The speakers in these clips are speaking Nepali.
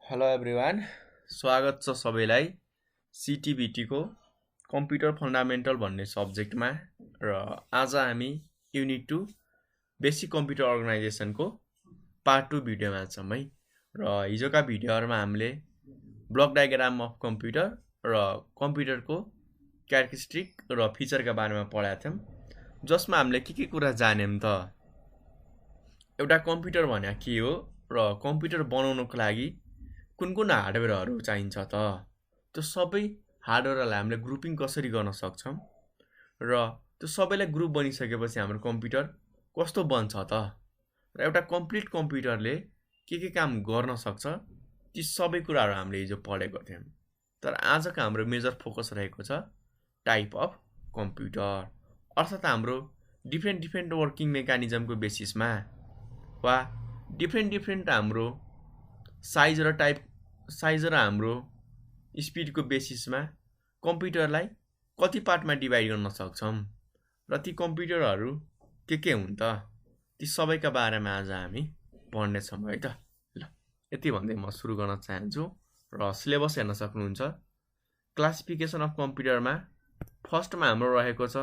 हेलो एभ्रिवान, स्वागत छ सबैलाई CTBT को कम्प्युटर फन्डामेन्टल भन्ने सब्जेक्टमा। र आज हामी युनिट 2 बेसिक कम्प्युटर अर्गनाइजेसनको पार्ट 2 भिडियोमा छौँ है। र हिजोका भिडियोहरुमा हामीले ब्लक डायग्राम अफ कम्प्युटर र कम्प्युटरको क्यारेक्टरिस्टिक र फिचरका बारेमा पढाएको थियौं, जसमा हामीले के कुरा जान्यौं त एउटा कम्प्युटर भने के हो र कम्प्युटर बनाउनको लागि कुन हार्डवेयरहरु चाहिन्छ त, त्यो सबै हार्डवेयरलाई हामीले ग्रुपिङ कसरी गर्न सक्छौं र त्यो सबैलाई ग्रुप बनिसकेपछि हाम्रो कम्प्युटर कस्तो बन्छ त, र एउटा कम्प्लिट कम्प्युटरले के काम गर्न सक्छ, ती सबै कुराहरु हामीले हिजो पढेको थियौं। तर आजको हाम्रो मेजर फोकस रहेको छ टाइप अफ कम्प्युटर, अर्थात हाम्रो डिफरेन्ट वर्किङ मेकानिजमको बेसिसमा वा डिफरेन्ट हाम्रो साइज र हाम्रो स्पिडको बेसिसमा कम्प्युटरलाई कति पार्टमा डिभाइड गर्न सक्छौं र ती कम्प्युटरहरु के हुन् त, ती सबैका बारेमा आज हामी पढ्ने छौं है त। ल यति भन्दै म सुरु गर्न चाहन्छु र सिलेबस हेर्न सक्नुहुन्छ। क्लासिफिकेसन अफ कम्प्युटरमा फर्स्टमा हाम्रो रहेको छ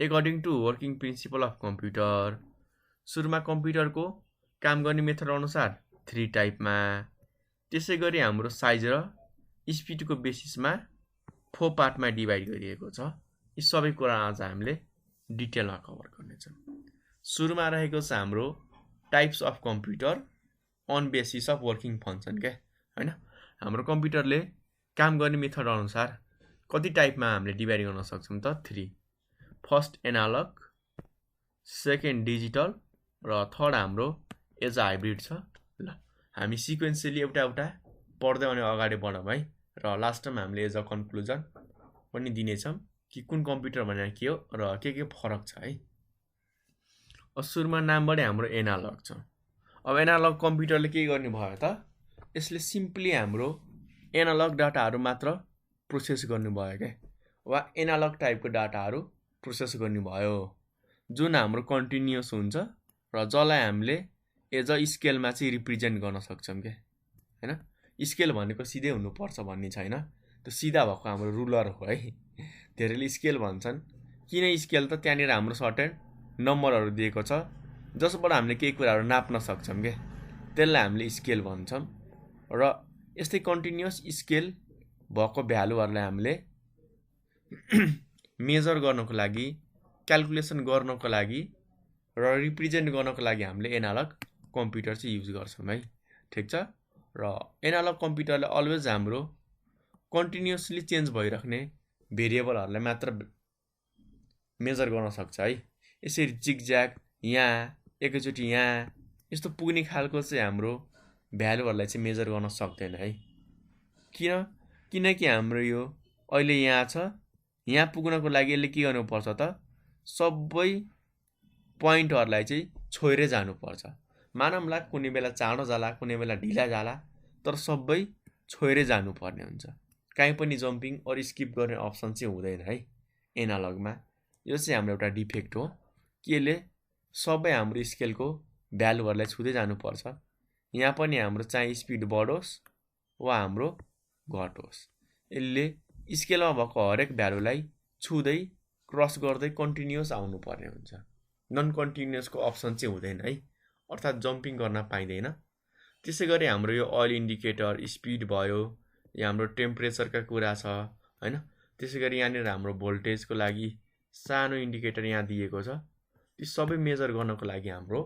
according to working principle of computer. सुरुमा कम्प्युटरको काम गर्ने मेथड अनुसार 3 टाइपमा, त्यसैगरी हाम्रो साइज र स्पिडको बेसिसमा 4 पार्टमा डिभाइड गरिएको छ। यी सबै कुरा आज हामीले डिटेलमा कभर गर्नेछौं। सुरुमा रहेको छ हाम्रो types of computer on basis of working function के हैन। हाम्रो कम्प्युटरले काम गर्ने मेथड अनुसार कति टाइपमा हामीले डिभाइड गर्न सक्छौं त 3। फर्स्ट एनालग, सेकेन्ड डिजिटल र थर्ड हाम्रो एज हाइब्रिड छ। ल हामी सिक्वेन्शियली एउटा पढ्दै अनि अगाडि बढौं है, र लास्टमा हामीले एज अ कन्क्लुजन पनि दिनेछौं कि कुन कम्प्युटर भनेको के हो र के फरक छ है। सुरुमा नामबाटै हाम्रो एनालग छ। अब एनालग कम्प्युटरले के गर्ने भयो त, यसले सिम्पली हाम्रो एनालग डाटाहरु मात्र प्रोसेस गर्ने भयो के, वा एनालग टाइपको डाटाहरु प्रोसेस गर्ने भयो, जुन हाम्रो कन्टिन्युअस हुन्छ र जसलाई हामीले एज अ स्केलमा चाहिँ रिप्रेजेन्ट गर्न सक्छौं के हैन। स्केल भनेको सिधै हुनुपर्छ भन्ने छैन, त्यो सिधा भएको हाम्रो रुलर हो है। धेरैले स्केल भन्छन्, किन स्केल त त्यहाँनिर हाम्रो सर्टेन नम्बरहरु दिएको छ जसबाट हामीले केही कुराहरु नाप्न सक्छौं के, त्यसलाई हामीले स्केल भन्छौं। र यस्तै कन्टिन्युअस स्केल भएको भ्यालुहरुलाई हामीले मेजर गर्नको लागि, क्याल्कुलेसन गर्नको लागि र रिप्रेजेन्ट गर्नको लागि हामीले एनालग कम्प्युटर चाहिँ युज गर्छौं है, ठीक छ। र एनालग कम्प्युटरले अलवेज हाम्रो कन्टिन्युअसली चेन्ज भइराख्ने भेरिएबलहरुलाई मात्र मेजर गर्न सक्छ है। यसरी जिगज्याग यहाँ एकैचोटी यहाँ यस्तो पुग्ने खालको चाहिँ हाम्रो भ्यालुहरुलाई चाहिँ मेजर गर्न सक्दैन है। किनकि हाम्रो यो अहिले यहाँ छ, यहाँ पुग्नको लागि यसले के गर्नुपर्छ त, सबै पोइन्टहरुलाई चाहिँ छोएर जानुपर्छ। मानौँला कुनै बेला चाँडो जाला, कुनै बेला ढिला जाला, तर सबै छोएर जानुपर्ने हुन्छ। कहीँ पनि जम्पिङ और स्किप गर्ने अप्सन चाहिँ हुँदैन है एनालगमा। यो चाहिँ हाम्रो एउटा डिफेक्ट हो कि यसले सबै हाम्रो स्केलको भ्यालुहरुलाई छुँदै जानुपर्छ। यहाँ पनि हाम्रो चाहिँ स्पिड बढोस् वा हाम्रो घटोस्, यसले स्केलमा भएको हरेक भ्यालुलाई छुँदै क्रस गर्दै कन्टिन्युअस आउनु पर्ने हुन्छ। नन कन्टिन्युअसको अप्सन चाहिँ हुँदैन है, अर्थात जम्पिङ गर्न पाइँदैन। त्यसैगरी हाम्रो यो ओइल इन्डिकेटर, स्पिड भयो, यहाँ हाम्रो टेम्परेचरका कुरा छ हैन। त्यसैगरी यहाँनिर हाम्रो भोल्टेजको लागि सानो इन्डिकेटर यहाँ दिएको छ। ती सबै मेजर गर्नको लागि हाम्रो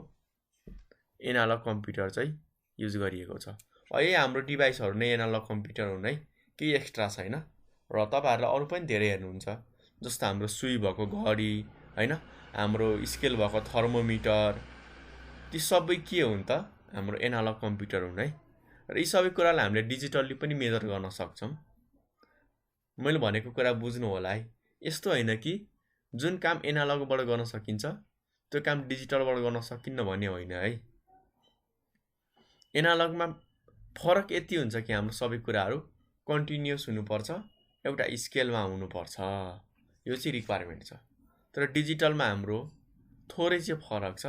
एनालग कम्प्युटर चाहिँ युज गरिएको छ। हाम्रो डिभाइसहरु नै एनालग कम्प्युटर हुन् है, केही एक्स्ट्रा छैन। र तपाईहरुले अरु पनि धेरै हेर्नुहुन्छ, जस्तो हाम्रो सुई भएको घडी हैन, हाम्रो स्केल भएको थर्मोमिटर, ती सबै के हुन् त, हाम्रो एनालग कम्प्युटर हुन् है। र यी सबै कुरालाई हामीले डिजिटल्ली पनि मेजर गर्न सक्छौं। मैले भनेको कुरा बुझ्नु होला है। यस्तो हैन कि जुन काम एनालगबाट गर्न सकिन्छ त्यो काम डिजिटलबाट गर्न सकिन्न भन्ने होइन है। एनालगमा फरक यति हुन्छ कि हाम्रो सबै कुराहरु कन्टिन्युअस हुनुपर्छ, एउटा स्केलमा हुनुपर्छ, यो चाहिँ रिक्वायरमेन्ट छ। तर डिजिटलमा हाम्रो थोरै चाहिँ फरक छ।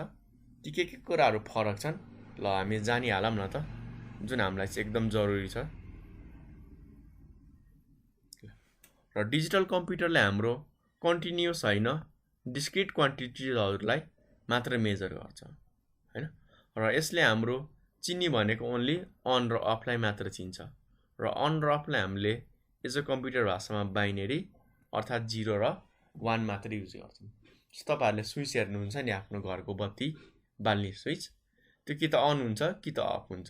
ती के कुराहरु फरक छन्, ल हामी जानिहालौं न त। जुन हामीलाई चाहिँ एकदम जरुरी छ। र डिजिटल कम्प्युटरले हाम्रो कन्टिन्युअस होइन डिस्क्रिट क्वान्टिटिजहरूलाई मात्र मेजर गर्छ हैन। र यसले हाम्रो चिन्ने भनेको ओन्ली अन र अफलाई मात्र चिन्छ। र अन र अफलाई हामीले एज अ कम्प्युटर भाषामा बाइनेरी अर्थात् 0 र 1 मात्र युज गर्छौँ। तपाईहरुले स्विच हेर्नुहुन्छ नि आफ्नो घरको बत्ती बाल्ने स्विच, त्यो कि त अन हुन्छ कि त अफ हुन्छ,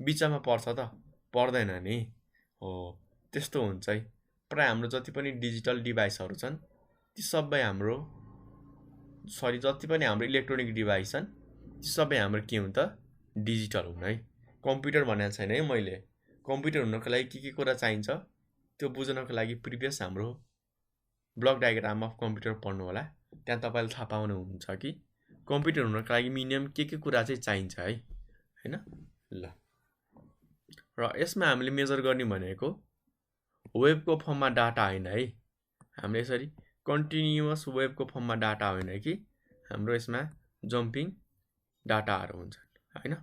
बिचमा पर्छ त पर्दैन नि हो। त्यस्तो हुन्छ है। प्राय हाम्रो जति पनि डिजिटल डिभाइसहरु छन् ती सबै हाम्रो जति पनि हाम्रो इलेक्ट्रोनिक डिभाइस छन् ती सबै हाम्रो के हुन् त डिजिटल हुन् है। कम्प्युटर भनेको छैन है मैले। कम्प्युटर हुनको लागि के कुरा चाहिन्छ त्यो बुझ्नको लागि प्रिभियस हाम्रो ब्लक डायग्राम अफ कम्प्युटर पढ्नु होला। त्यहाँ तपाईले थाहा पाउनुहुन्छ कि कम्प्युटर हुनको लागि मिनिमम के कुरा चाहिँ चाहिन्छ है हैन। ल र यसमा हामीले मेजर गर्ने भनेको वेबको फर्ममा डाटा हैन है। हामीले यसरी कन्टिन्युअस वेबको फर्ममा डाटा होइन कि हाम्रो यसमा जम्पिङ डाटाहरु हुन्छन् हैन।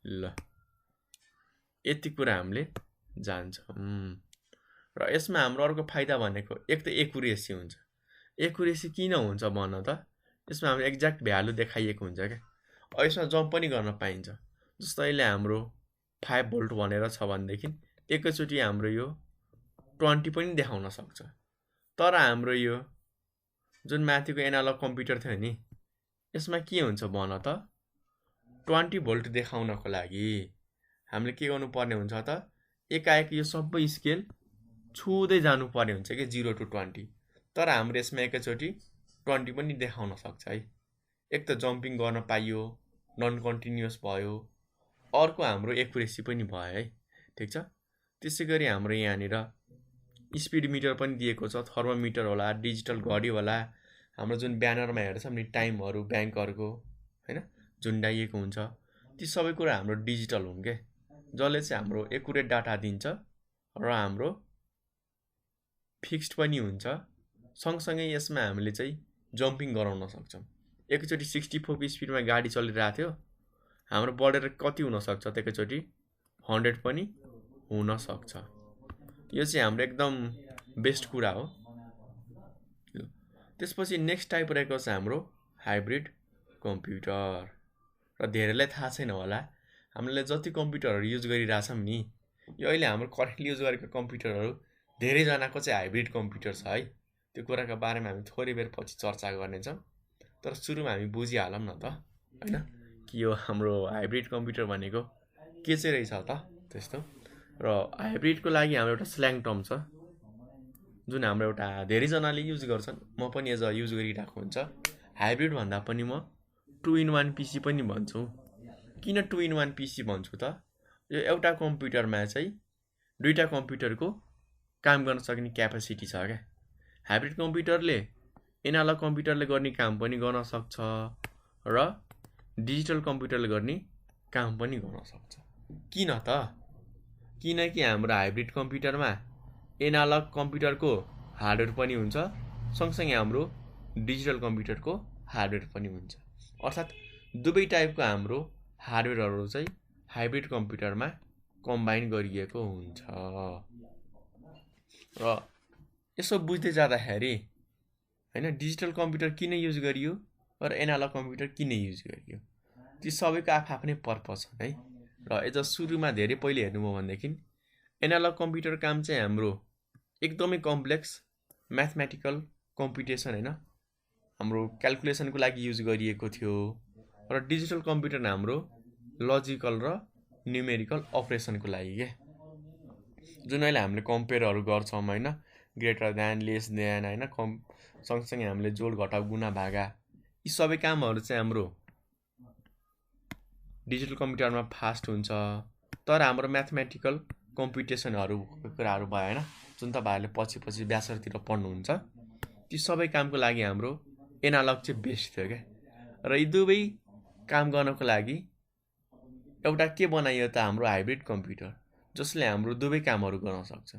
ल यति कुरा हामीले जान्छौं। र यसमा हाम्रो अर्को फाइदा भनेको एक त एक्युरेसी हुन्छ। एक्युरेसी किन हुन्छ भन्न त यसमा हाम्रो एक्ज्याक्ट भ्यालु देखाइएको हुन्छ के। यसमा जम्प पनि गर्न पाइन्छ। जस्तो अहिले हाम्रो 5 भोल्ट भनेर छ भनेदेखि एकैचोटी हाम्रो यो 20 पनि देखाउन सक्छ। तर हाम्रो यो जुन माथिको एनालग कम्प्युटर थियो नि यसमा के हुन्छ भन त 20 भोल्ट देखाउनको लागि हामीले के गर्नु पर्ने हुन्छ त एकाएक यो सबै स्केल छुदै जानु पर्ने हुन्छ के 0 to 20। तर हाम्रो यसमा एकैचोटी 20 पनि देखाउन सक्छ है। एक त जम्पिङ गर्न पाइयो, नन कन्टिन्युअस भयो, अर्को हाम्रो एक्युरेसी पनि भयो है। ठीक छ। त्यसैगरी हाम्रो यहाँनिर स्पिड मिटर पनि दिएको छ, थर्मोमिटर होला, डिजिटल घडी होला, हाम्रो जुन ब्यानरमा हेर्छौं नि टाइमहरु बैंकहरुको हैन झुन्डाइएको हुन्छ, ती सबै कुरा हाम्रो डिजिटल हुन् के, जसले चाहिँ हाम्रो एक्युरेट डाटा दिन्छ र हाम्रो फिक्स्ड पनि हुन्छ। सँगसँगै यसमा हामीले चाहिँ जम्पिङ गराउन सक्छौं। एकैचोटी 64 को स्पिडमा गाडी चलिरहेको थियो, हाम्रो बढेर कति हुन सक्छ त एकैचोटी 100 पनि हुन सक्छ। यो चाहिँ हाम्रो एकदम बेस्ट कुरा हो। त्यसपछि नेक्स्ट टाइप रहेको छ हाम्रो हाइब्रिड कम्प्युटर। र धेरैलाई थाहा छैन होला हामीले जति कम्प्युटरहरु युज गरिराछौं नि यो अहिले हाम्रो करेन्टली युज गरेको कम्प्युटरहरु धेरै जनाको चाहिँ हाइब्रिड कम्प्युटर छ है। त्यो कुराको बारेमा हामी थोरै बेर पछि चर्चा गर्नेछौं। तर सुरुमा हामी बुझिहालौं न त हैन कि यो हाम्रो हाइब्रिड कम्प्युटर भनेको के चाहिँ रहेछ त त्यस्तो। र हाइब्रिडको लागि हाम्रो एउटा स्ल्याङ टर्म छ जुन हाम्रो एउटा धेरै जनाले युज गर्छन्, म पनि एज युज गरिरहेको हुन्छ। हाइब्रिड भन्दा पनि म 2 in 1 पीसी पनि भन्छु। किन 2 in 1 पीसी भन्छु त यो एउटा कम्प्युटरमा चाहिँ दुईटा कम्प्युटरको काम गर्न सक्ने क्यापेसिटी छ के। हाइब्रिड कम्प्युटरले एनालग कम्प्युटरले गर्ने काम पनि गर्न सक्छ र डिजिटल कम्प्युटरले गर्ने काम पनि गर्न सक्छ। किन त किनकि हाम्रो हाइब्रिड कम्प्युटरमा एनालग कम्प्युटरको हार्डवेयर पनि हुन्छ, सँगसँगै हाम्रो डिजिटल कम्प्युटरको हार्डवेयर पनि हुन्छ। अर्थात् दुवै टाइपको हाम्रो हार्डवेयरहरु चाहिँ हाइब्रिड कम्प्युटरमा कम्बाइन गरिएको हुन्छ। र यसो बुझ्दै जाँदाखेरि हैन डिजिटल कम्प्युटर किन युज गरियो र एनालग कम्प्युटर किन युज गरियो, ती सबैको आफ्नै पर्पस छ है। र एज सुरुमा धेरै पहिले हेर्नुभयो भनेदेखि एनालग कम्प्युटर काम चाहिँ हाम्रो एकदमै कम्प्लेक्स म्याथमेटिकल कम्प्युटेसन हैन हाम्रो क्याल्कुलेसनको लागि युज गरिएको थियो। र डिजिटल कम्प्युटर हाम्रो लजिकल र न्युमेरिकल अपरेसनको लागि के, जुन अहिले हामीले कम्पेयरहरु गर्छौं हैन ग्रेटर देन लेस देन हैन सँगसँगै हामीले जोड घटाउ गुणा भागा यी सबै कामहरु चाहिँ हाम्रो डिजिटल कम्प्युटरमा फास्ट हुन्छ। तर हाम्रो म्याथमेटिकल कम्प्युटेसनहरु कुराहरु भयो हैन जुन तपाईहरुले पछि व्यासतिर पढ्नुहुन्छ, ती सबै कामको लागि हाम्रो एनालग चाहिँ बेस्ट थियो के। र यी दुवै काम गर्नको लागि एउटा के बनाइयो त हाम्रो हाइब्रिड कम्प्युटर जसले हाम्रो दुवै कामहरु गर्न सक्छ।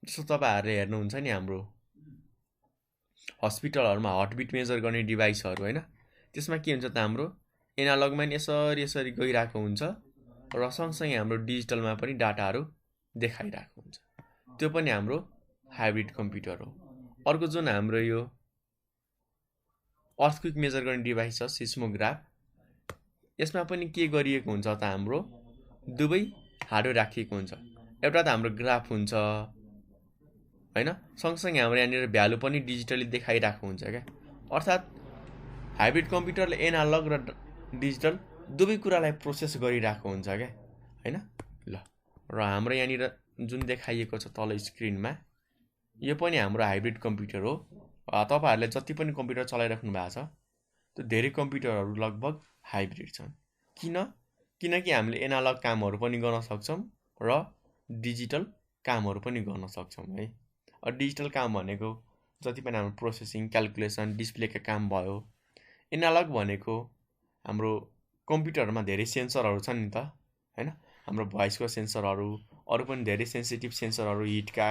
जस्तो तपाईहरुले हेर्नुहुन्छ नि हाम्रो हस्पिटलहरुमा हार्टबिट मेजर गर्ने डिभाइसहरु हैन, त्यसमा के हुन्छ त हाम्रो एनालगमा नि यसरी गइराको हुन्छ र सँगसँगै हाम्रो डिजिटलमा पनि डाटाहरू देखाइरहेको हुन्छ। त्यो पनि हाम्रो हाइब्रिड कम्प्युटर हो। अर्को जुन हाम्रो यो अर्थक्वेक मेजर गर्ने डिभाइस छ सिस्मोग्राफ, यसमा पनि के गरिएको हुन्छ त हाम्रो दुवै हार्डवेयर राखिएको हुन्छ। एउटा त हाम्रो ग्राफ हुन्छ हैन, सँगसँगै हाम्रो यहाँनिर भ्यालु पनि डिजिटली देखाइरहेको हुन्छ क्या। अर्थात् हाइब्रिड कम्प्युटरले एनालग र डिजिटल दुवै कुरालाई प्रोसेस गरिरहेको हुन्छ क्या हैन। ल र हाम्रो यहाँनिर जुन देखाइएको छ तल स्क्रिनमा, यो पनि हाम्रो हाइब्रिड कम्प्युटर हो। तपाईहरुले जति पनि कम्प्युटर चलाइराख्नु भएको छ त्यो धेरै कम्प्युटरहरू लगभग हाइब्रिड छन्। किनकि हामीले एनालग कामहरू पनि गर्न सक्छौं र डिजिटल कामहरू पनि गर्न सक्छौं है। डिजिटल काम भनेको जति पनि हाम्रो प्रोसेसिङ, क्याल्कुलेसन, डिस्प्लेका काम भयो। एनालग भनेको हाम्रो कम्प्युटरमा धेरै सेन्सरहरू छन् नि त हैन, हाम्रो भोइसको सेन्सरहरू, अरु पनि धेरै सेन्सिटिभ सेन्सरहरू हिटका,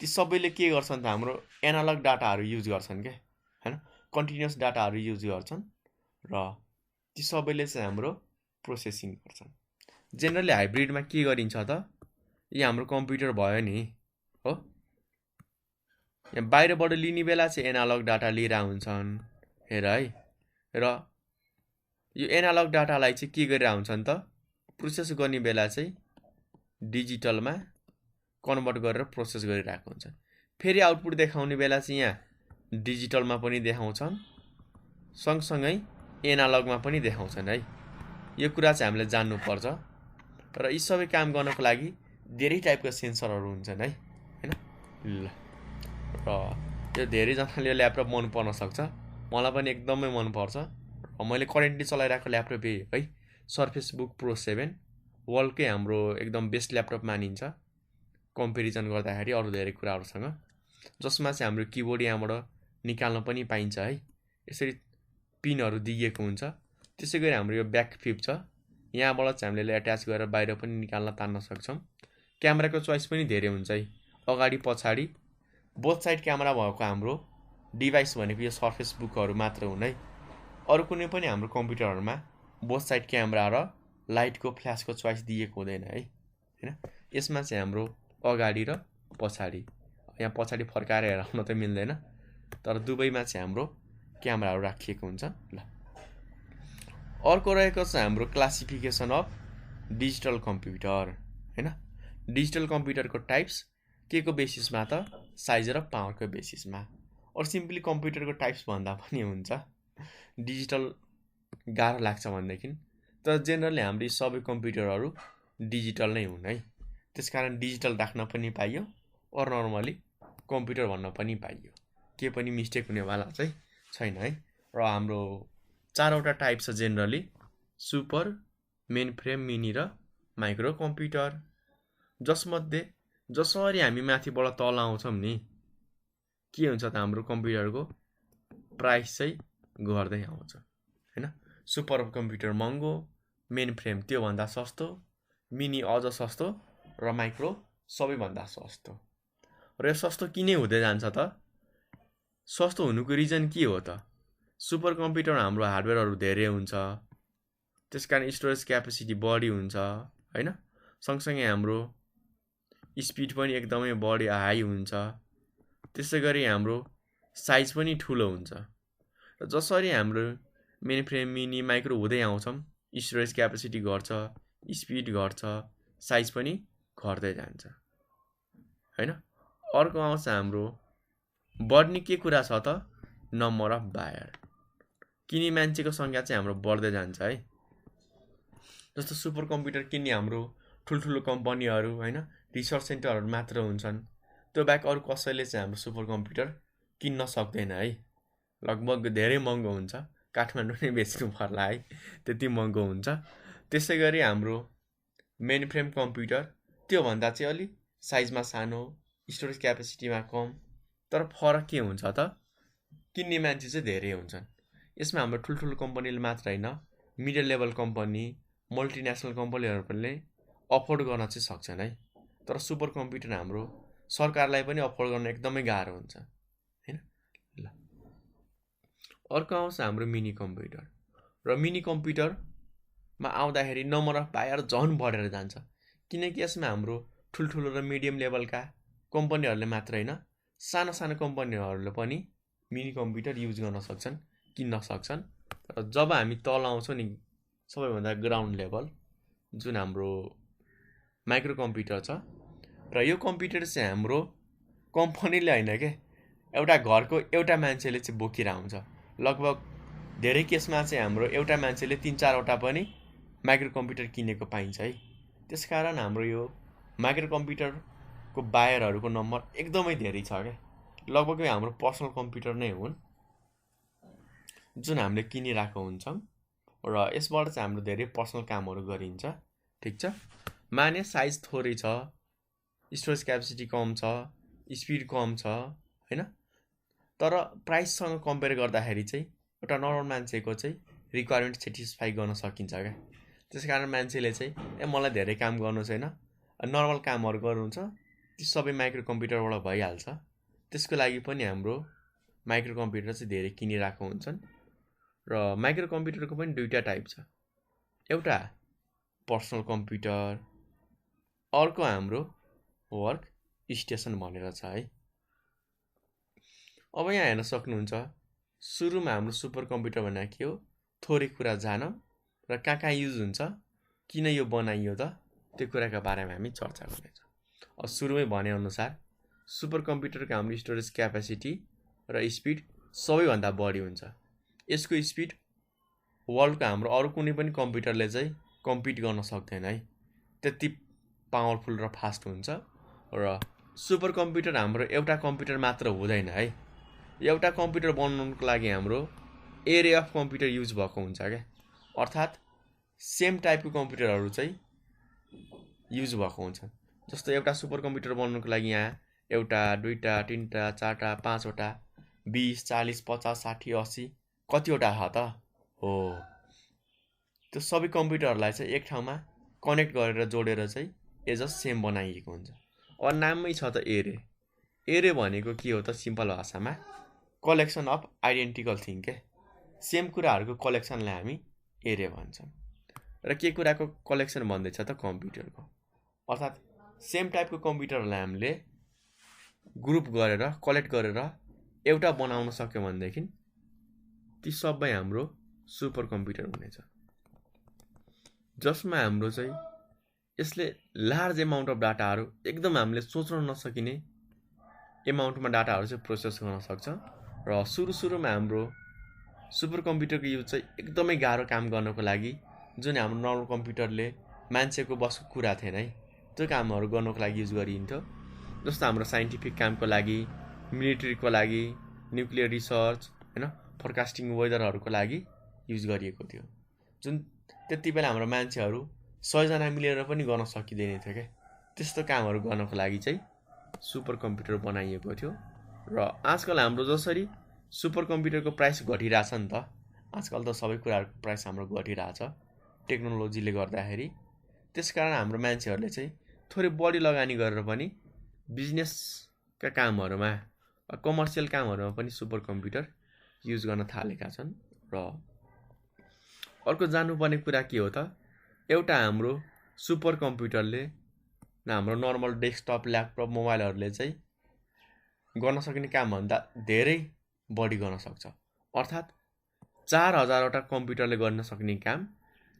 ती सबैले के गर्छन् त हाम्रो एनालग डाटाहरू युज गर्छन् के हैन, कन्टिन्युअस डाटाहरू युज गर्छन् र ती सबैले चाहिँ हाम्रो प्रोसेसिङ गर्छन्। जेनरली हाइब्रिडमा के गरिन्छ त, यो हाम्रो कम्प्युटर भयो नि हो, यहाँ बाहिरबाट लिने बेला चाहिँ एनालग डाटा लिएर हुन्छन् हेर है, र यो एनालग डाटालाई चाहिँ के गरेर हुन्छन् त प्रोसेस गर्ने बेला चाहिँ डिजिटलमा कन्भर्ट गरेर प्रोसेस गरिरहेको हुन्छ। फेरि आउटपुट देखाउने बेला चाहिँ यहाँ डिजिटलमा पनि देखाउँछन्, सँगसँगै एनालगमा पनि देखाउँछन् है। यो कुरा चाहिँ हामीले जान्नुपर्छ। र यी सबै काम गर्नको लागि धेरै टाइपका सेन्सरहरू हुन्छन् है हैन। ल र यो धेरैजनाले यो ल्यापटप मन पर्न सक्छ, मलाई पनि एकदमै मन पर्छ। मैले करेन्टली चलाइरहेको ल्यापटप है सर्फेस बुक प्रो 7 वर्ल्डकै हाम्रो एकदम बेस्ट ल्यापटप मानिन्छ कम्पेरिजन गर्दाखेरि अरु धेरै कुराहरुसँग, जसमा चाहिँ हाम्रो किबोर्ड यहाँबाट निकाल्न पनि पाइन्छ है। यसरी पिनहरु दिएको हुन्छ। त्यसैगरी हाम्रो यो ब्याक फ्लिप छ, यहाँबाट चाहिँ हामीले अट्याच गरेर बाहिर पनि निकाल्न तान्न सक्छौं। क्यामेराको चोइस पनि धेरै हुन्छ है, अगाडि पछाडी बोथ साइड क्यामेरा भएको हाम्रो डिभाइस भनेको यो सर्फेस बुकहरु मात्र हुन् है। अरु कुनै पनि हाम्रो कम्प्युटरहरुमा बोथ साइड क्यामेरा र लाइटको फ्ल्याशको चोइस दिएको हुँदैन है हैन। यसमा चाहिँ हाम्रो अगाडि र पछाडी, यहाँ पछाडी फर्काएर हेराउन त मिल्दैन, तर दुवैमा चाहिँ हाम्रो क्यामेराहरु राखिएको हुन्छ। ल अर्को रहेको छ हाम्रो क्लासिफिकेसन अफ डिजिटल कम्प्युटर हैन। डिजिटल कम्प्युटरको टाइप्स के को बेसिसमा त साइज र पावरको बेसिसमा, और सिम्पली कम्प्युटरको टाइप्स भन्दा पनि हुन्छ। डिजिटल गाह्रो लाग्छ भनेदेखि, तर जेनरली हाम्रो सबै कम्प्युटरहरू डिजिटल नै हुन् है। त्यसकारण डिजिटल राख्न पनि पाइयो और नर्मली कम्प्युटर भन्न पनि पाइयो, के पनि मिस्टेक हुनेवाला चाहिँ छैन है। र हाम्रो चारवटा टाइप छ generally, super, main frame, mini र माइक्रो कम्प्युटर। जसमध्ये जसरी हामी माथिबाट तल आउँछौं नि, के हुन्छ त हाम्रो कम्प्युटरको प्राइस चाहिँ घट्दै आउँछ हैन। सुपर कम्प्युटर महँगो, मेन फ्रेम त्यो भन्दा सस्तो, मिनी अझ सस्तो र माइक्रो सबैभन्दा सस्तो। र यो सस्तो किन हुँदै जान्छ त? सस्तो हुनुको रिजन के हो त? सुपर कम्प्युटर हाम्रो हार्डवेयरहरू धेरै हुन्छ, त्यसकारण स्टोरेज क्यापेसिटी बढी हुन्छ हैन। सँगसँगै हाम्रो स्पिड पनि एकदमै बढी हाई हुन्छ। त्यसैगरी हाम्रो साइज पनि ठुलो हुन्छ। र जसरी हाम्रो मेन फ्रेम, मिनी, माइक्रो हुँदै आउँछौं, स्टोरेज क्यापेसिटी घट्छ, स्पिड घट्छ, साइज पनि घट्दै जान्छ हैन। अर्को आउँछ हाम्रो बढ्ने के कुरा छ त? नम्बर अफ बायर, किन्ने मान्छेको संख्या चाहिँ हाम्रो बढ्दै जान्छ है। जस्तो सुपर कम्प्युटर किन्ने हाम्रो ठुल्ठुलो कम्पनीहरू हैन, रिसर्च सेन्टरहरू मात्र हुन्छन्। त्यो बाहेक अरु कसैले चाहिँ हाम्रो सुपर कम्प्युटर किन्न सक्दैन है। लगभग धेरै महँगो हुन्छ, काठमाडौँ नै बेच्नु पर्ला है, त्यति महँगो हुन्छ। त्यसैगरी हाम्रो मेन फ्रेम कम्प्युटर त्यो भन्दा चाहिँ अलि साइजमा सानो, स्टोरेज क्यापेसिटीमा कम, तर फरक के हुन्छ त? किन्ने मान्छे चाहिँ धेरै हुन्छन्। यसमा हाम्रो ठुल्ठुलो कम्पनीले मात्र हैन, मिडल लेभल कम्पनी, मल्टिनेसनल कम्पनीहरु पनि अफोर्ड गर्न चाहिँ सक्छन् है। तर सुपर कम्प्युटर हाम्रो सरकारलाई पनि अफोर्ड गर्न एकदमै गाह्रो हुन्छ हैन। ल अर्को आउँछ हाम्रो मिनी कम्प्युटर। र मिनी कम्प्युटर मा आउँदाखेरि नम्बर अफ बायर झन् बढेर जान्छ। किनकि यसमा हाम्रो ठुल्ठुलो र मिडियम लेभलका कम्पनीहरूले मात्र होइन, सानो सानो कम्पनीहरूले पनि मिनी कम्प्युटर युज गर्न सक्छन्, किन्न सक्छन्। र जब हामी तल आउँछौँ नि सबैभन्दा ग्राउन्ड लेभल जुन हाम्रो माइक्रो कम्प्युटर छ, र यो कम्प्युटर चाहिँ हाम्रो कम्पनीले होइन के, एउटा घरको एउटा मान्छेले चाहिँ बोकेर आउँछ। लगभग धेरै केसमा चाहिँ हाम्रो एउटा मान्छेले 3-4वटा पनि माइक्रो कम्प्युटर किनेको पाइन्छ है। त्यसकारण हाम्रो यो माइक्रो कम्प्युटरको बायरहरूको नम्बर एकदमै धेरै छ क्या। लगभग यो हाम्रो पर्सनल कम्प्युटर नै हुन् जुन हामीले किनिरहेको हुन्छौँ, र यसबाट चाहिँ हाम्रो धेरै पर्सनल कामहरू गरिन्छ। ठिक छ, माने साइज थोरै छ, स्टोरेज क्यापेसिटी कम छ, स्पिड कम छ होइन, तर प्राइससँग कम्पेयर गर्दाखेरि चाहिँ एउटा नर्मल मान्छेको चाहिँ रिक्वायरमेन्ट सेटिस्फाई गर्न सकिन्छ क्या। त्यसकारण मान्छेले चाहिँ मलाई धेरै काम गर्नु छैन, नर्मल कामहरू गर्नु छ, ती सबै माइक्रो कम्प्युटरबाट भइहाल्छ। त्यसको लागि पनि हाम्रो माइक्रो कम्प्युटर चाहिँ धेरै किनिरहेको हुन्छन्। र माइक्रो कम्प्युटरको पनि दुईवटा टाइप छ, एउटा पर्सनल कम्प्युटर, अर्को हाम्रो वर्क स्टेसन भनेर छ है। अब यहाँ हेर्न सक्नुहुन्छ, सुरुमा हाम्रो सुपर कम्प्युटर भनेको के हो, थोरै कुरा जानौँ र कहाँ युज हुन्छ, किन यो बनाइयो त, त्यो कुराका बारेमा हामी चर्चा गर्नेछौँ। अब सुरुमै भनेअनुसार सुपर कम्प्युटरको हाम्रो स्टोरेज क्यापेसिटी र स्पिड सबैभन्दा बढी हुन्छ। यसको स्पिड वर्ल्डको हाम्रो अरू कुनै पनि कम्प्युटरले चाहिँ कम्पिट गर्न सक्दैन है, त्यति पावरफुल र फास्ट हुन्छ। र सुपर कम्प्युटर हाम्रो एउटा कम्प्युटर मात्र हुँदैन है, एउटा कम्प्युटर बनाउनुको लागि हाम्रो एरे अफ कम्प्युटर युज भएको हुन्छ क्या। अर्थात् सेम टाइपको कम्प्युटरहरू चाहिँ युज भएको हुन्छ। जस्तो एउटा सुपर कम्प्युटर बनाउनुको लागि यहाँ 1, 2, 3, 4, 5वटा, 20, 40, 50, 60, 80 कतिवटा छ त हो। त्यो सबै कम्प्युटरहरूलाई चाहिँ एक ठाउँमा कनेक्ट गरेर जोडेर चाहिँ एज अ सेम बनाइएको हुन्छ। अब नाममै छ त एरे। एरे भनेको के हो त, सिम्पल भाषामा कलेक्सन अफ आइडेन्टिकल थिङ के, सेम कुराहरूको कलेक्सनलाई हामी एरे भन्छौँ। र के कुराको कलेक्सन भन्दैछ त, कम्प्युटरको। अर्थात् सेम टाइपको कम्प्युटरहरूलाई हामीले ग्रुप गरेर कलेक्ट गरेर एउटा बनाउन सक्यो भनेदेखि ती सबै हाम्रो सुपर कम्प्युटर हुनेछ, जसमा हाम्रो चाहिँ यसले लार्ज एमाउन्ट अफ डाटाहरू, एकदम हामीले सोच्न नसकिने एमाउन्टमा डाटाहरू चाहिँ प्रोसेस गर्न सक्छ। र सुरुमा हाम्रो सुपर कम्प्युटरको युज चाहिँ एकदमै गाह्रो काम गर्नको लागि, जुन हाम्रो नर्मल कम्प्युटरले मान्छेको बसको कुरा थिएन है, त्यो कामहरू गर्नको लागि युज गरिन्थ्यो। जस्तो हाम्रो साइन्टिफिक कामको लागि, मिलिट्रीको लागि, न्युक्लियर रिसर्च होइन, फोरकास्टिङ वेदरहरूको लागि युज गरिएको थियो, जुन त्यति बेला हाम्रो मान्छेहरू 100जना मिलेर पनि गर्न सकिँदैन थियो क्या। त्यस्तो कामहरू गर्नको लागि चाहिँ सुपर कम्प्युटर बनाइएको थियो। र आजकल हाम्रो जसरी सुपर कम्प्युटरको प्राइस घटिरहेछ नि त, आजकल त सबै कुराहरूको प्राइस हाम्रो घटिरहेछ टेक्नोलोजीले गर्दाखेरि। त्यसकारण हाम्रो मान्छेहरूले चाहिँ थोरै बढी लगानी गरेर पनि बिजनेसका कामहरूमा, कमर्सियल कामहरूमा पनि सुपर कम्प्युटर युज गर्न थालेका छन्। र अर्को जान्नुपर्ने कुरा के हो त, एउटा हाम्रो सुपर कम्प्युटरले हाम्रो नर्मल डेस्कटप, ल्यापटप, मोबाइलहरूले चाहिँ गर्न सकिने कामभन्दा धेरै बढी गर्न सक्छ। अर्थात् 4000वटा कम्प्युटरले गर्न सक्ने काम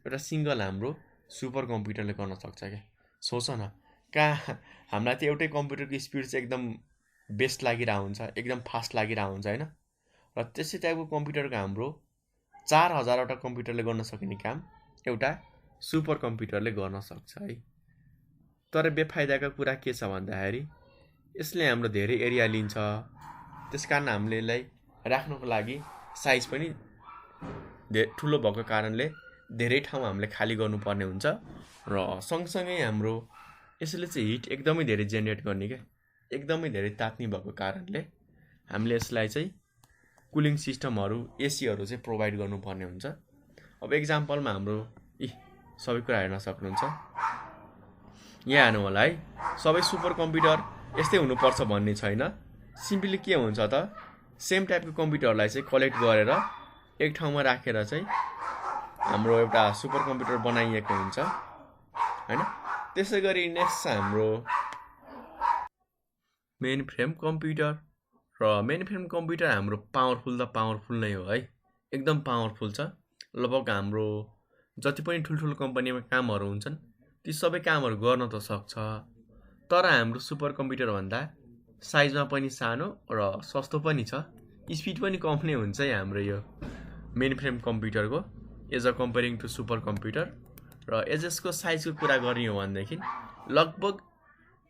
एउटा सिङ्गल हाम्रो सुपर कम्प्युटरले गर्न सक्छ क्या। सोच न, कहाँ हामीलाई त एउटै कम्प्युटरको स्पिड चाहिँ एकदम बेस्ट लागिरहेको हुन्छ, एकदम फास्ट लागिरहेको हुन्छ होइन, र त्यसै टाइपको कम्प्युटरको हाम्रो 4000वटा कम्प्युटरले गर्न सकिने काम एउटा सुपर कम्प्युटरले गर्न सक्छ है। तर बेफाइदाको कुरा के छ भन्दाखेरि यसले हाम्रो धेरै एरिया लिन्छ, त्यसकारण हामीले यसलाई राख्नको लागि साइज पनि ठुलो भएको कारणले धेरै ठाउँ हामीले खाली गर्नुपर्ने हुन्छ। र सँगसँगै हाम्रो यसले चाहिँ हिट एकदमै धेरै जेनेरेट गर्ने क्या, एकदमै धेरै तात्ने भएको कारणले हामीले यसलाई चाहिँ कुलिङ सिस्टमहरू, एसीहरू चाहिँ प्रोभाइड गर्नुपर्ने हुन्छ। अब एक्जाम्पलमा हाम्रो सबै कुरा हेर्न सक्नुहुन्छ, यहाँ हेर्नु होला है। सबै सुपर कम्प्युटर यस्तै हुनुपर्छ भन्ने छैन। सिम्पली के हुन्छ त, सेम टाइपको कम्प्युटरलाई चाहिँ कलेक्ट गरेर एक ठाउँमा राखेर चाहिँ हाम्रो एउटा सुपर कम्प्युटर बनाइएको हुन्छ हैन। त्यसै गरी नेक्स्ट छ हाम्रो मेन फ्रेम कम्प्युटर। र मेन फ्रेम कम्प्युटर हाम्रो पावरफुल नै हो है, एकदम पावरफुल छ। लगभग हाम्रो जति पनि ठुल्ठुलो कम्पनीमा कामहरू हुन्छन् ती सबै कामहरू गर्न त सक्छ, तर हाम्रो सुपर कम्प्युटर भन्दा साइजमा पनि सानो र सस्तो पनि छ, स्पिड पनि कम नै हुन्छ है हाम्रो यो मेन फ्रेम कम्प्युटरको as a comparing to super computer. र यसको साइजको कुरा गर्ने हो भनेदेखि लगभग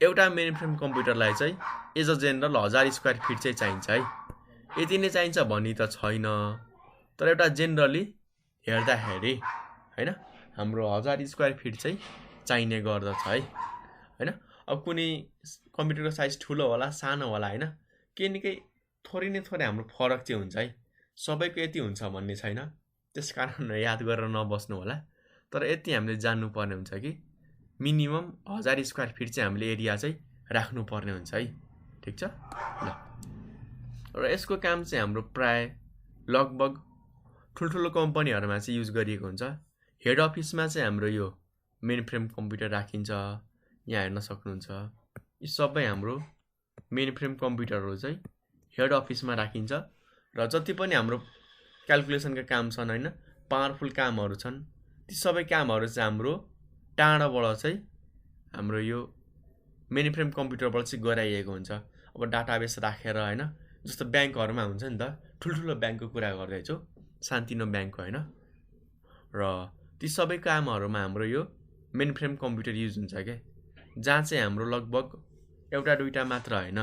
एउटा मेन फ्रेम कम्प्युटरलाई चाहिँ as a general 1000 square feet चाहिँ चाहिन्छ है। यति नै चाहिन्छ भन्ने त छैन, तर एउटा जेनरली हेर्दाखेरि हैन हाम्रो 1000 स्क्वायर फिट चाहिँ चाहिने गर्दछ है हैन। अब कुनै कम्प्युटरको साइज ठुलो होला सानो होला हैन, केही न केही थोरै न थोरै हाम्रो फरक चाहिँ हुन्छ है, सबैको यति हुन्छ भन्ने छैन, त्यसकारण याद गरेर नबस्नु होला। तर यति हामीले जान्नुपर्ने हुन्छ कि मिनिमम 1000 स्क्वायर फिट चाहिँ हामीले एरिया चाहिँ राख्नुपर्ने हुन्छ है, ठिक छ ल। र यसको काम चाहिँ हाम्रो प्राय लगभग ठुल्ठुलो कम्पनीहरूमा चाहिँ युज गरिएको हुन्छ। हेड अफिसमा चाहिँ हाम्रो यो मेन फ्रेम कम्प्युटर राखिन्छ, यहाँ हेर्न सक्नुहुन्छ। यी सबै हाम्रो मेन फ्रेम कम्प्युटरहरू चाहिँ हेड अफिसमा राखिन्छ र जति पनि हाम्रो क्याल्कुलेसनका काम छन् हैन, पावरफुल कामहरू छन्, ती सबै कामहरू चाहिँ हाम्रो टाढाबाट चाहिँ हाम्रो यो मेन फ्रेम कम्प्युटरबाट चाहिँ गराइएको हुन्छ। अब डाटाबेस राखेर हैन, जस्तो ब्याङ्कहरूमा हुन्छ नि त, ठुल्ठुलो ब्याङ्कको कुरा गर्दैछु, सान्तिनो ब्याङ्कको हैन। र ती सबै कामहरूमा हाम्रो यो मेन फ्रेम कम्प्युटर युज हुन्छ क्या, जहाँ चाहिँ हाम्रो लगभग एउटा दुईटा मात्र हैन,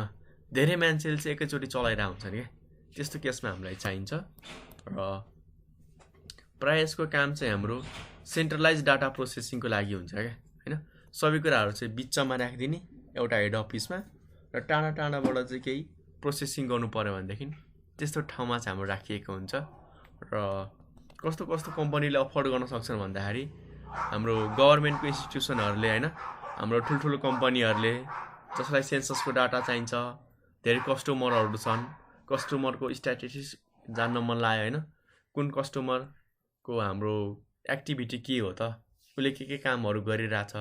धेरै मान्छेले चाहिँ एकैचोटि चलाइरहेको हुन्छन् क्या, त्यस्तो केसमा हामीलाई चाहिन्छ। र प्राय यसको काम चाहिँ हाम्रो सेन्ट्रलाइज डाटा प्रोसेसिङको लागि हुन्छ क्या हैन। सबै कुराहरू चाहिँ बिचमा राखिदिने एउटा हेड अफिसमा, र टाढा टाढाबाट चाहिँ केही प्रोसेसिङ गर्नु पर्यो भनेदेखि त्यस्तो ठाउँमा चाहिँ हाम्रो राखिएको हुन्छ। र कस्तो कस्तो कम्पनीले अफोर्ड गर्न सक्छन् भन्दाखेरि हाम्रो गभर्नमेन्टको इन्स्टिट्युसनहरूले हैन, हाम्रो ठुल्ठुलो कम्पनीहरूले जसलाई सेन्ससको डाटा चाहिन्छ, धेरै कस्टमरहरू छन्, कस्टमरको स्ट्याटिस्टिक्स जान्न मन लाग्यो हैन, कुन कस्टमरको हाम्रो एक्टिभिटी के हो त, उसले के कामहरू गरिरहेछ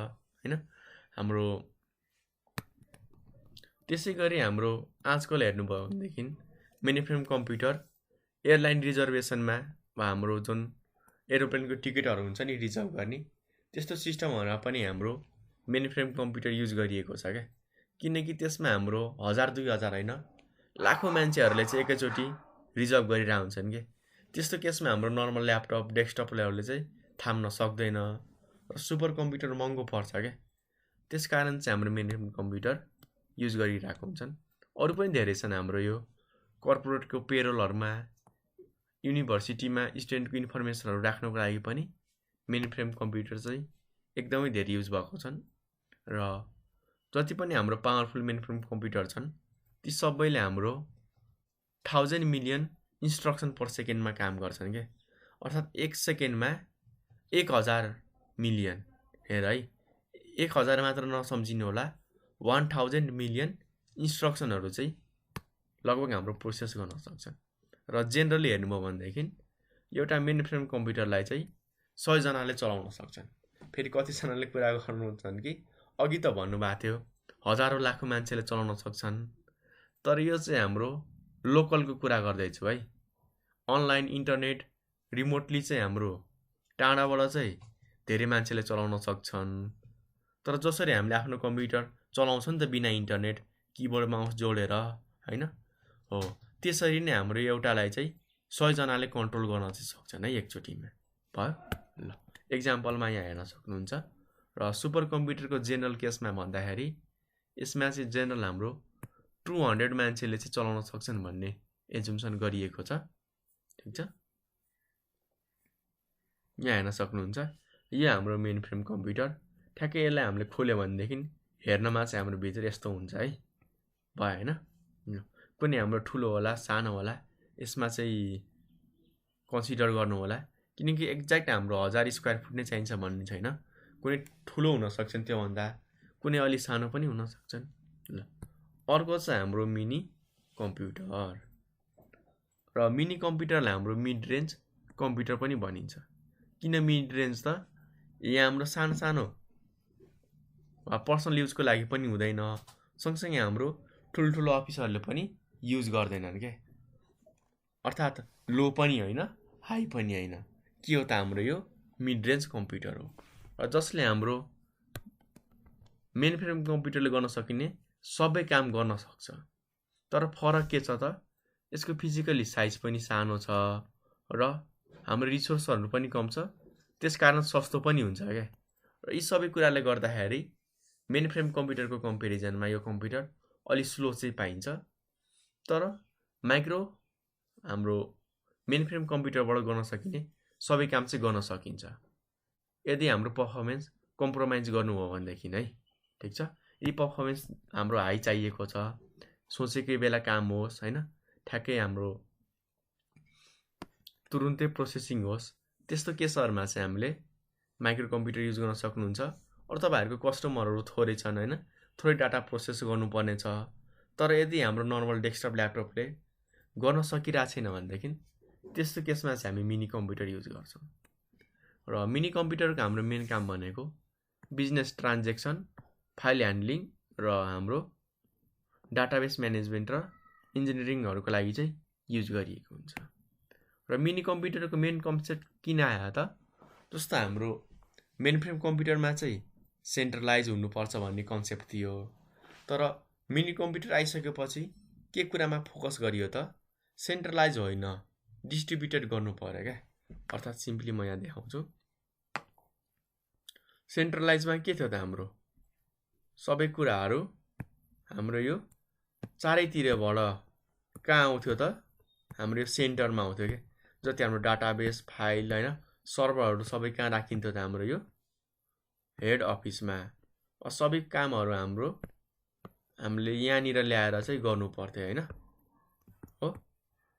हैन हाम्रो। त्यसै गरी हाम्रो आजकल हेर्नुभयो भनेदेखि मेन फ्रेम कम्प्युटर एयरलाइन रिजर्भेसनमा वा हाम्रो जुन एरोप्लेनको टिकटहरू हुन्छ नि रिजर्भ गर्ने, त्यस्तो सिस्टमहरूमा पनि हाम्रो मेन फ्रेम कम्प्युटर युज गरिएको छ क्या। किनकि त्यसमा हाम्रो 1000-2000 हैन, लाखौँ मान्छेहरूले चाहिँ एकैचोटि रिजर्भ गरिरहेको हुन्छन् कि, त्यस्तो केसमा हाम्रो नर्मल ल्यापटप डेस्कटप लेभलले चाहिँ थाम्न सक्दैन र सुपर कम्प्युटर महँगो पर्छ क्या। त्यसकारण चाहिँ हाम्रो मेन फ्रेम कम्प्युटर युज गरिरहेको हुन्छन्। अरू पनि धेरै छन् हाम्रो यो कर्पोरेटको पेरोलहरूमा, युनिभर्सिटीमा स्टुडेन्टको इन्फर्मेसनहरू राख्नको लागि पनि मेन फ्रेम कम्प्युटर चाहिँ एकदमै धेरै युज भएको छन्। र जति पनि हाम्रो पावरफुल मेन फ्रेम कम्प्युटर छन् ती सबैले हाम्रो 1000 मिलियन इन्स्ट्रक्सन पर सेकेन्डमा काम गर्छन् क्या, अर्थात् एक सेकेन्डमा 1000 मिलियन, हेर है 1000 मात्र नसम्झिनु होला, 1000 मिलियन इन्स्ट्रक्सनहरू चाहिँ लगभग हाम्रो प्रोसेस गर्न सक्छ। र जेनरली हेर्नुभयो भनेदेखि एउटा मेन फ्रेम कम्प्युटरलाई चाहिँ 100 जनाले चलाउन सक्छन्। फेरि कतिजनाले कुरा गर्नुहुन्छन् कि अघि त भन्नुभएको थियो हजारौँ लाखौँ मान्छेले चलाउन सक्छन्, तर यो चाहिँ हाम्रो लोकलको कुरा गर्दैछु है। अनलाइन इन्टरनेट रिमोटली चाहिँ हाम्रो टाढाबाट चाहिँ धेरै मान्छेले चलाउन सक्छन्, तर जसरी हामीले आफ्नो कम्प्युटर चलाउँछ नि त बिना इन्टरनेट, किबोर्ड माउस जोडेर हैन, हो त्यसरी नै हाम्रो एउटालाई चाहिँ 100 जनाले कन्ट्रोल गर्न चाहिँ सक्छन् है एकचोटिमा। भयो ल, एक्जाम्पलमा यहाँ हेर्न सक्नुहुन्छ। र सुपर कम्प्युटरको जेनरल केसमा भन्दाखेरि यसमा चाहिँ जेनरल हाम्रो 200 मान्छेले चाहिँ चलाउन सक्छन् भन्ने एजुम्सन गरिएको छ, ठिक छ। यहाँ हेर्न सक्नुहुन्छ, यो हाम्रो मेन फ्रेम कम्प्युटर, ठ्याक्कै यसलाई हामीले खोल्यो भनेदेखि हेर्नमा चाहिँ हाम्रो भित्र यस्तो हुन्छ है, भयो हैन। कुनै हाम्रो ठुलो होला सानो होला यसमा चाहिँ कन्सिडर गर्नु होला, किनकि एक्ज्याक्ट हाम्रो 1000 स्क्वायर फुट नै चाहिन्छ भन्ने छैन, कुनै ठुलो हुन सक्छन् त्योभन्दा, कुनै अलि सानो पनि हुन सक्छन्। ल अर्को चाहिँ हाम्रो मिनी कम्प्युटर। र मिनी कम्प्युटरलाई हाम्रो मिड रेन्ज कम्प्युटर पनि भनिन्छ। किन मिड रेन्ज त यहाँ हाम्रो सानो सानो पर्सनल युजको लागि पनि हुँदैन, सँगसँगै हाम्रो ठुल्ठुलो अफिसहरूले पनि युज गर्दैनन् क्या। अर्थात् लो पनि होइन हाई पनि होइन, के हो त हाम्रो यो मिड रेन्ज कम्प्युटर हो, र जसले हाम्रो मेन फ्रेम कम्प्युटरले गर्न सकिने सबै काम गर्न सक्छ। तर फरक के छ त, यसको फिजिकली साइज पनि सानो छ र हाम्रो रिसोर्सहरू पनि कम छ, त्यसकारण सस्तो पनि हुन्छ क्या। र यी सबै कुराले गर्दाखेरि मेन फ्रेम कम्प्युटरको कम्पेरिजनमा यो कम्प्युटर अलि स्लो चाहिँ पाइन्छ। तर माइक्रो हाम्रो मेन फ्रेम कम्प्युटरबाट गर्न सकिने सबै काम चाहिँ गर्न सकिन्छ, यदि हाम्रो पर्फर्मेन्स कम्प्रोमाइज गर्नु हो भनेदेखि है। ठिक छ, यदि पर्फर्मेन्स हाम्रो हाई चाहिएको छ, सोचेकै बेला काम होस् होइन, ठ्याक्कै हाम्रो तुरुन्तै प्रोसेसिङ होस्, त्यस्तो केसहरूमा चाहिँ हामीले माइक्रो कम्प्युटर युज गर्न सक्नुहुन्छ। अरू तपाईँहरूको कस्टमरहरू थोरै छन् होइन, थोरै डाटा प्रोसेस गर्नुपर्ने छ, तर यदि हाम्रो नर्मल डेस्कटप ल्यापटपले गर्न सकिरहेको छैन भनेदेखि त्यस्तो केसमा चाहिँ हामी मिनी कम्प्युटर युज गर्छौँ। र मिनी कम्प्युटरको हाम्रो मेन काम भनेको बिजनेस ट्रान्जेक्सन, फाइल ह्यान्डलिङ र हाम्रो डाटाबेस म्यानेजमेन्ट र इन्जिनियरिङहरूको लागि चाहिँ युज गरिएको हुन्छ। र मिनी कम्प्युटरको मेन कन्सेप्ट किन आयो त, जस्तो हाम्रो मेन फ्रेम कम्प्युटरमा चाहिँ सेन्ट्रलाइज हुनुपर्छ भन्ने कन्सेप्ट थियो, तर मिनी कम्प्युटर आइसकेपछि के कुरामा फोकस गरियो त, सेन्ट्रलाइज होइन डिस्ट्रिब्युटेड गर्नु पर्यो क्या। अर्थात् सिम्पली म यहाँ देखाउँछु, सेन्ट्रलाइजमा के थियो त, हाम्रो सबै कुराहरू हाम्रो यो चारैतिरबाट कहाँ आउँथ्यो त, हाम्रो यो सेन्टरमा आउँथ्यो क्या। जति हाम्रो डाटाबेस फाइल होइन सर्भरहरू सबै कहाँ राखिन्थ्यो त, हाम्रो यो हेड अफिसमा। सबै कामहरू हामीले यहाँनिर ल्याएर चाहिँ गर्नु पर्थ्यो होइन हो।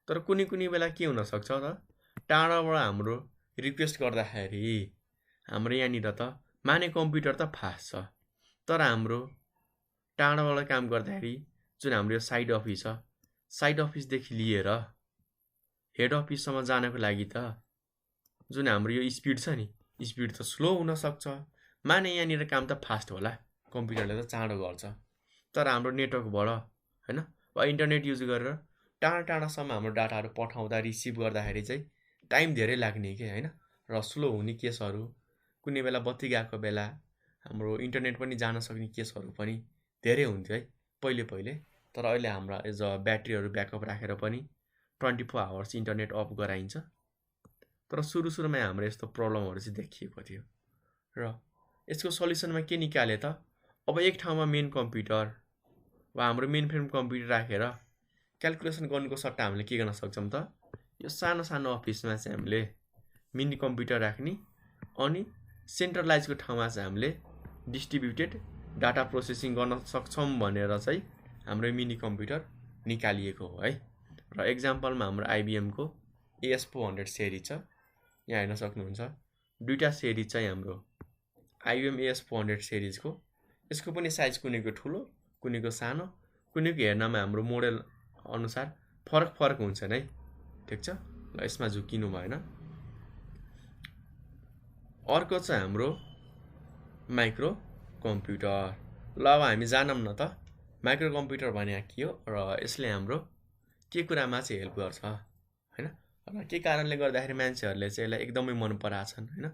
तर कुनै बेला के हुनसक्छ त, टाढाबाट हाम्रो रिक्वेस्ट गर्दाखेरि हाम्रो यहाँनिर त माने कम्प्युटर त फास्ट छ, तर हाम्रो टाढाबाट काम गर्दाखेरि जुन हाम्रो यो साइड अफिस छ, साइड अफिसदेखि लिएर हेड अफिससम्म जानको लागि त जुन हाम्रो यो स्पिड छ नि, स्पिड त स्लो हुनसक्छ। माने यहाँनिर काम त फास्ट होला, कम्प्युटरले त चाँडो गर्छ, तर हाम्रो नेटवर्कबाट होइन वा इन्टरनेट युज गरेर टाढा टाढासम्म हाम्रो डाटाहरू पठाउँदा रिसिभ गर्दाखेरि चाहिँ टाइम धेरै लाग्ने के होइन, र स्लो हुने केसहरू, कुनै बेला बत्ती गएको बेला हाम्रो इन्टरनेट पनि जान सक्ने केसहरू पनि धेरै हुन्थ्यो है पहिले। तर अहिले हाम्रो एज अ ब्याट्रीहरू ब्याकअप राखेर पनि 24 आवर्स इन्टरनेट अफ गराइन्छ। तर सुरुमा हाम्रो यस्तो प्रब्लमहरू चाहिँ देखिएको थियो, र यसको सल्युसनमा के निकाले त, अब एक ठाउँमा मेन कम्प्युटर वा हाम्रो मेन फ्रेम कम्प्युटर राखेर क्यालकुलेसन गर्नुको सट्टा हामीले के गर्न सक्छौँ त, यो सानो सानो अफिसमा चाहिँ हामीले मिनी कम्प्युटर राख्ने, अनि सेन्ट्रलाइजको ठाउँमा चाहिँ हामीले डिस्ट्रिब्युटेड डाटा प्रोसेसिङ गर्न सक्छौँ भनेर चाहिँ हाम्रो मिनी कम्प्युटर निकालिएको हो है। र एक्जाम्पलमा हाम्रो आइबिएमको AS400 सेरी छ, यहाँ हेर्न सक्नुहुन्छ। दुईवटा सेरिज चाहिँ हाम्रो आइबिएम AS400 सेरिजको, यसको पनि साइज कुनैको ठुलो कुनैको सानो, कुनैको हेर्नमा हाम्रो मोडल अनुसार फरक हुन्छन् है। ठिक छ, ल यसमा झुकिनु भएन। अर्को चाहिँ हाम्रो माइक्रो कम्प्युटर। ल अब हामी जानौँ न त माइक्रो कम्प्युटर भने के हो र यसले हाम्रो के कुरामा चाहिँ हेल्प गर्छ होइन, र के कारणले गर्दाखेरि मान्छेहरूले चाहिँ यसलाई एकदमै मन पराछन् होइन।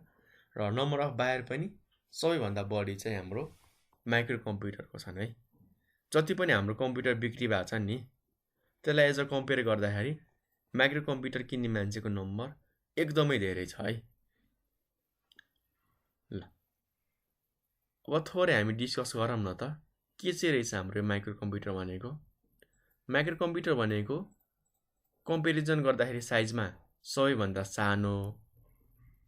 र नम्बर अफ बायर पनि सबैभन्दा बढी चाहिँ हाम्रो माइक्रो कम्प्युटरको छन् है। जति पनि हाम्रो कम्प्युटर बिक्री भएको छन् नि, त्यसलाई एज अ कम्पेयर गर्दाखेरि माइक्रो कम्प्युटर किन्ने मान्छेको नम्बर एकदमै धेरै छ है। ल अब थोरै हामी डिस्कस गरौँ न त, के चाहिँ रहेछ हाम्रो माइक्रो कम्प्युटर भनेको। माइक्रो कम्प्युटर भनेको कम्पेरिजन गर्दाखेरि साइजमा सबैभन्दा सानो,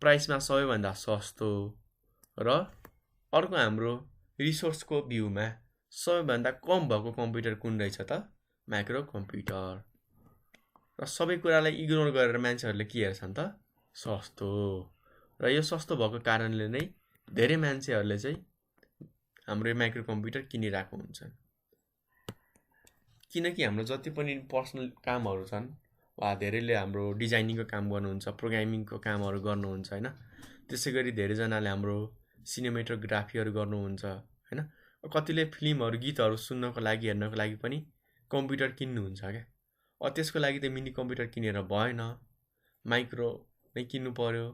प्राइसमा सबैभन्दा सस्तो, र अर्को हाम्रो रिसोर्सको भ्यूमा सबैभन्दा कम भएको कम्प्युटर कुन रहेछ त, माइक्रो कम्प्युटर। र सबै कुरालाई इग्नोर गरेर मान्छेहरूले के हेर्छन् त, सस्तो। र यो सस्तो भएको कारणले नै धेरै मान्छेहरूले चाहिँ हाम्रो माइक्रो कम्प्युटर किनिरहेको हुन्छन्, किनकि हाम्रो जति पनि पर्सनल कामहरू छन् वा धेरैले हाम्रो डिजाइनिङको काम गर्नुहुन्छ, प्रोग्रामिङको कामहरू गर्नुहुन्छ होइन, त्यसैगरी धेरैजनाले हाम्रो सिनेमेटोग्राफीहरू गर्नुहुन्छ हैन। कतिले फिल्महरू गीतहरू सुन्नको लागि हेर्नको लागि पनि कम्प्युटर किन्नुहुन्छ क्या। त्यसको लागि त मिनी कम्प्युटर किनेर भएन, माइक्रो नै किन्नु पर्यो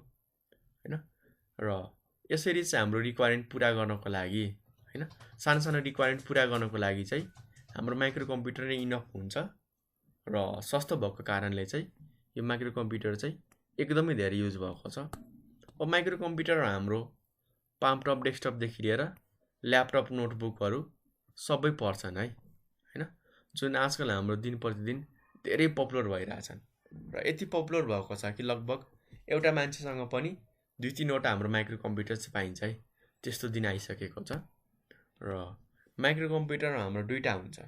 हैन। र यसरी चाहिँ हाम्रो रिक्वायरमेन्ट पुरा गर्नको लागि हैन, सानो सानो रिक्वायरमेन्ट पुरा गर्नको लागि चाहिँ हाम्रो माइक्रो कम्प्युटर नै इनफ हुन्छ। र सस्तो भएको कारणले चाहिँ यो माइक्रो कम्प्युटर चाहिँ एकदमै धेरै युज भएको छ। अब माइक्रो कम्प्युटर हाम्रो पामटप डेस्कटपदेखि लिएर ल्यापटप नोटबुकहरू सबै पर्छन् है हैन, जुन आजकल हाम्रो दिन प्रतिदिन धेरै पपुलर भइरहेछन्। र यति पपुलर भएको छ कि लगभग एउटा मान्छेसँग पनि 2-3वटा हाम्रो माइक्रो कम्प्युटर चाहिँ पाइन्छ है, त्यस्तो दिन आइसकेको छ। र माइक्रो कम्प्युटर हाम्रो दुईटा हुन्छ,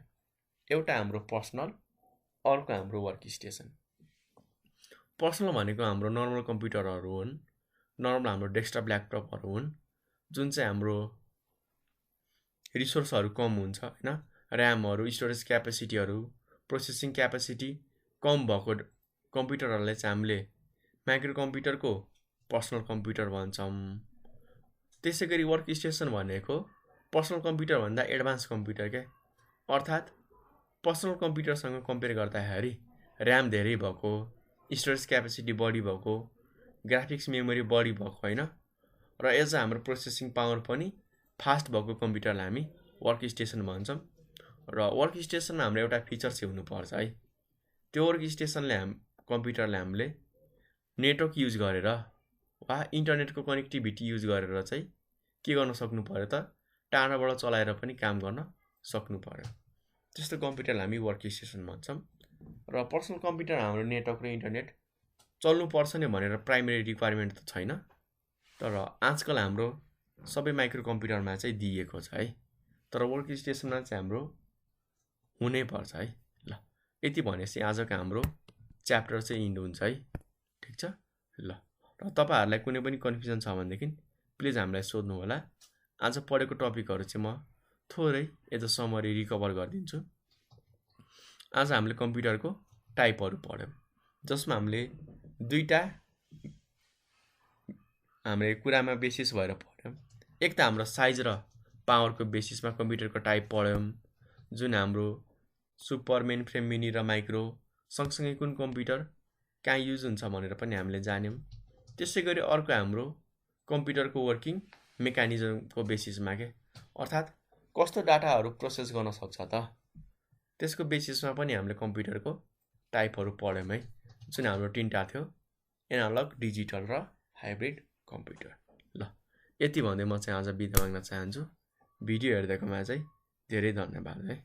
एउटा हाम्रो पर्सनल, अर्को हाम्रो वर्क स्टेसन। पर्सनल भनेको हाम्रो नर्मल कम्प्युटरहरू हुन्, नर्मल हाम्रो डेस्कटप ल्यापटपहरू हुन्, जुन चाहिँ हाम्रो रिसोर्सहरू कम हुन्छ हैन, ऱ्यामहरू, स्टोरेज क्यापेसिटीहरू, प्रोसेसिङ क्यापेसिटी कम भएको कम्प्युटरहरूलाई चाहिँ हामीले माइक्रो कम्प्युटरको पर्सनल कम्प्युटर भन्छौँ। त्यसैगरी वर्क स्टेसन भनेको पर्सनल कम्प्युटर भन्दा एडभान्स कम्प्युटर क्या। अर्थात् पर्सनल कम्प्युटरसँग कम्पेयर गर्दाखेरि ऱ्याम धेरै भएको, स्टोरेज क्यापेसिटी बढी भएको, ग्राफिक्स मेमोरी बढी भएको हैन, र एज हाम्रो प्रोसेसिङ पावर पनि फास्ट भएको कम्प्युटरलाई हामी वर्क स्टेसन भन्छौँ। र वर्क स्टेसनमा हाम्रो एउटा फिचर चाहिँ हुनुपर्छ है, त्यो वर्क स्टेसनले कम्प्युटरले हामीले नेटवर्क युज गरेर वा इन्टरनेटको कनेक्टिभिटी युज गरेर चाहिँ के गर्न सक्नु पर्यो त, टाढाबाट चलाएर पनि काम गर्न सक्नु पर्यो। त्यस्तो कम्प्युटरलाई हामी वर्क स्टेसन भन्छौँ। र पर्सनल कम्प्युटर हाम्रो नेटवर्क र इन्टरनेट चल्नुपर्छ नै भनेर प्राइमेरी रिक्वायरमेन्ट त छैन, तर आजकल हाम्रो सबै माइक्रो कम्प्युटरमा चाहिँ दिएको छ है, तर वर्क स्टेसनमा चाहिँ हाम्रो हुनै पर्छ है। ल यति भनेपछि आजको हाम्रो च्याप्टर चाहिँ इन्ड हुन्छ है, ठिक छ। ल र तपाईँहरूलाई कुनै पनि कन्फ्युजन छ भनेदेखि प्लिज हामीलाई सोध्नु होला। आज पढेको टपिकहरू चाहिँ म थोरै एज अ समरी रिकभर गरिदिन्छु। आज हामीले कम्प्युटरको टाइपहरू पढ्यौँ, जसमा हामीले दुईटा हामीले कुरामा बेसिस भएर पढ्यौँ। एक त हाम्रो साइज र पावरको बेसिसमा कम्प्युटरको टाइप पढ्यौँ, जुन हाम्रो सुपर, मेन फ्रेम, मिनी र माइक्रो, सँगसँगै कुन कम्प्युटर कहाँ युज हुन्छ भनेर पनि हामीले जान्यौँ। त्यसै गरी अर्को हाम्रो कम्प्युटरको वर्किङ मेकानिजमको बेसिसमा के, अर्थात् कस्तो डाटाहरू प्रोसेस गर्न सक्छ त, त्यसको बेसिसमा पनि हामीले कम्प्युटरको टाइपहरू पढ्यौँ है, जुन हाम्रो तिनवटा थियो, एनालग, डिजिटल र हाइब्रिड कम्प्युटर। ल यति भन्दै म चाहिँ आज बिदा माग्न चाहन्छु। भिडियो हेर्दाकोमा चाहिँ धेरै धन्यवाद है।